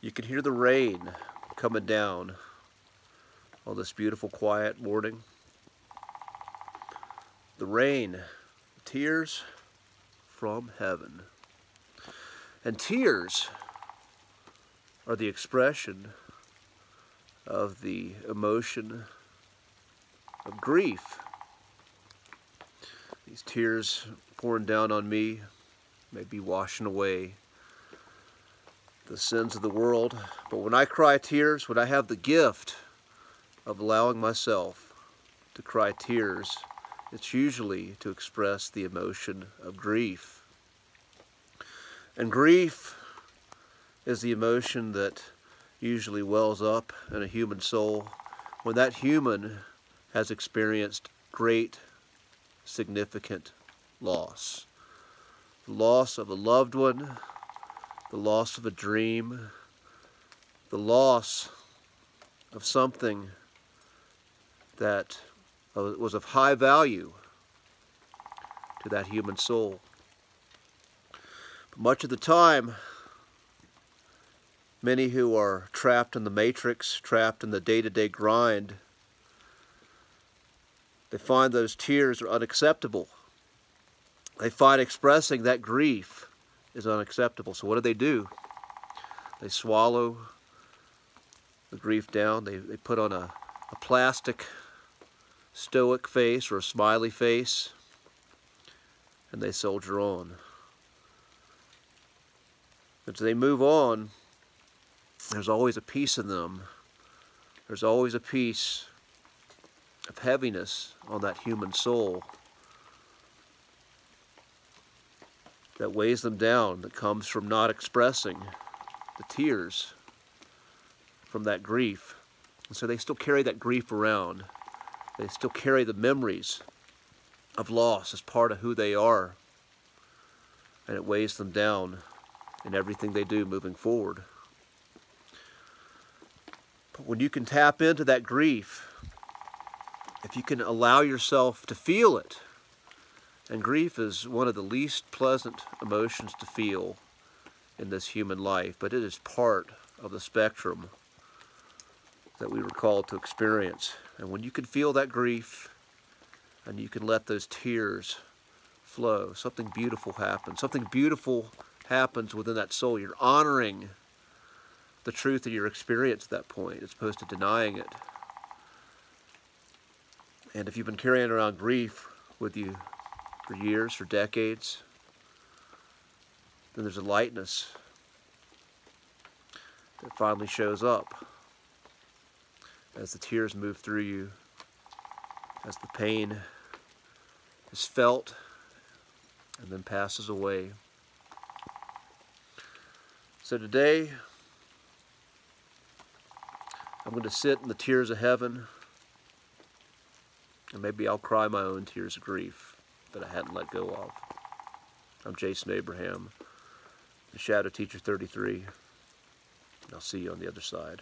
You can hear the rain coming down on this beautiful, quiet morning. The rain, tears from heaven. And tears are the expression of the emotion of grief. These tears pouring down on me may be washing away the sins of the world, but when I cry tears, when I have the gift of allowing myself to cry tears, it's usually to express the emotion of grief. And grief is the emotion that usually wells up in a human soul when that human has experienced great, significant loss. The loss of a loved one, the loss of a dream, the loss of something that was of high value to that human soul. But much of the time, many who are trapped in the matrix, trapped in the day-to-day grind, they find those tears are unacceptable. They find expressing that grief is unacceptable. So what do? They swallow the grief down. They put on a plastic stoic face or a smiley face, and they soldier on. As they move on, there's always a piece in them. There's always a piece of heaviness on that human soul that weighs them down, that comes from not expressing the tears from that grief. And so they still carry that grief around. They still carry the memories of loss as part of who they are. And it weighs them down in everything they do moving forward. But when you can tap into that grief, if you can allow yourself to feel it, and grief is one of the least pleasant emotions to feel in this human life, but it is part of the spectrum that we were called to experience. And when you can feel that grief, and you can let those tears flow, something beautiful happens. Something beautiful happens within that soul. You're honoring the truth of your experience at that point, as opposed to denying it. And if you've been carrying around grief with you for years, for decades, then there's a lightness that finally shows up as the tears move through you, as the pain is felt and then passes away. So today, I'm going to sit in the tears of heaven, and maybe I'll cry my own tears of grief that I hadn't let go of. I'm Jason Abraham, the Shadow Teacher 33, and I'll see you on the other side.